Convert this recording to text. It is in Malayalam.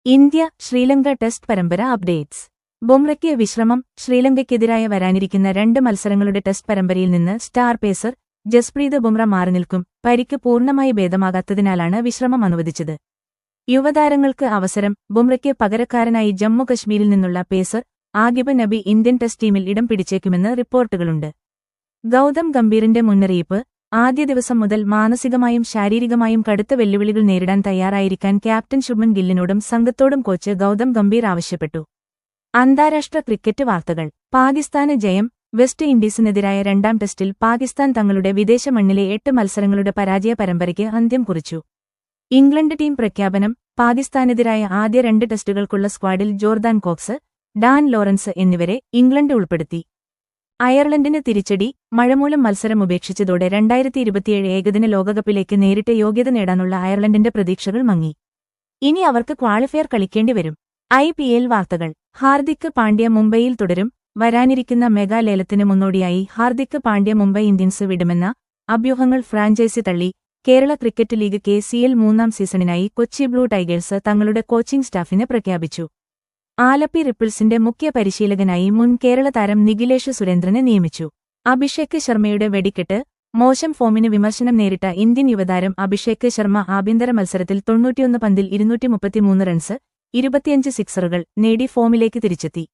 ഇന്ത്യ ശ്രീലങ്ക ടെസ്റ്റ് പരമ്പര അപ്ഡേറ്റ്സ്. ബുംറയ്ക്ക് വിശ്രമം. ശ്രീലങ്കയ്ക്കെതിരായ വരാനിരിക്കുന്ന 2 മത്സരങ്ങളുടെ ടെസ്റ്റ് പരമ്പരയിൽ നിന്ന് സ്റ്റാർ പേസർ ജസ്പ്രീത് ബുംറ മാറിനിൽക്കും. പരിക്ക് പൂർണ്ണമായി ഭേദമാകാത്തതിനാലാണ് വിശ്രമം അനുവദിച്ചത്. യുവതാരങ്ങൾക്ക് അവസരം. ബുംറയ്ക്ക് പകരക്കാരനായി ജമ്മു കശ്മീരിൽ നിന്നുള്ള പേസർ ആകിബ് നബി ഇന്ത്യൻ ടെസ്റ്റ് ടീമിൽ ഇടം പിടിച്ചേക്കുമെന്ന് റിപ്പോർട്ടുകളുണ്ട്. ഗൗതം ഗംഭീറിന്റെ മുന്നറിയിപ്പ്. ആദ്യ ദിവസം മുതൽ മാനസികമായും ശാരീരികമായും കടുത്ത വെല്ലുവിളികൾ നേരിടാൻ തയ്യാറായിരിക്കാൻ ക്യാപ്റ്റൻ ശുഭ്മൻ ഗില്ലിനോടും സംഘത്തോടും കോച്ച് ഗൗതം ഗംഭീർ ആവശ്യപ്പെട്ടു. അന്താരാഷ്ട്ര ക്രിക്കറ്റ് വാർത്തകൾ. പാകിസ്ഥാന് ജയം. വെസ്റ്റ് ഇൻഡീസിനെതിരായ 2ാം ടെസ്റ്റിൽ പാകിസ്ഥാൻ തങ്ങളുടെ വിദേശ മണ്ണിലെ 8 മത്സരങ്ങളുടെ പരാജയ പരമ്പരയ്ക്ക് അന്ത്യം കുറിച്ചു. ഇംഗ്ലണ്ട് ടീം പ്രഖ്യാപനം. പാകിസ്ഥാനെതിരായ ആദ്യ 2 ടെസ്റ്റുകൾക്കുള്ള സ്ക്വാഡിൽ ജോർദാൻ കോക്സ്, ഡാൻ ലോറൻസ് എന്നിവരെ ഇംഗ്ലണ്ട് ഉൾപ്പെടുത്തി. അയർലൻഡിന് തിരിച്ചടി. മഴമൂലം മത്സരം ഉപേക്ഷിച്ചതോടെ 2027 ഏകദിന ലോകകപ്പിലേക്ക് നേരിട്ട് യോഗ്യത നേടാനുള്ള അയർലൻഡിന്റെ പ്രതീക്ഷകൾ മങ്ങി. ഇനി അവർക്ക് ക്വാളിഫയർ കളിക്കേണ്ടിവരും. IPL വാർത്തകൾ. ഹാർദിക് പാണ്ഡ്യ മുംബൈയിൽ തുടരും. വരാനിരിക്കുന്ന മെഗാ ലേലത്തിന് മുന്നോടിയായി ഹാർദിക് പാണ്ഡ്യ മുംബൈ ഇന്ത്യൻസ് വിടുമെന്ന അഭ്യൂഹങ്ങൾ ഫ്രാഞ്ചൈസി തള്ളി. കേരള ക്രിക്കറ്റ് ലീഗ് KCL 3ാം സീസണിനായി കൊച്ചി ബ്ലൂ ടൈഗേഴ്സ് തങ്ങളുടെ കോച്ചിംഗ് സ്റ്റാഫിനെ പ്രഖ്യാപിച്ചു. ആലപ്പി റിപ്പിൾസിന്റെ മുഖ്യ പരിശീലകനായി മുൻ കേരള താരം നിഖിലേഷ് സുരേന്ദ്രനെ നിയമിച്ചു. അഭിഷേക് ശർമ്മയുടെ വെടിക്കെട്ട്. മോശം ഫോമിന് വിമർശനം നേരിട്ട ഇന്ത്യൻ യുവതാരം അഭിഷേക് ശർമ്മ ആഭ്യന്തര മത്സരത്തിൽ 91 പന്തിൽ 233 റൺസ്, 25 സിക്സറുകൾ നേടി ഫോമിലേക്ക് തിരിച്ചെത്തി.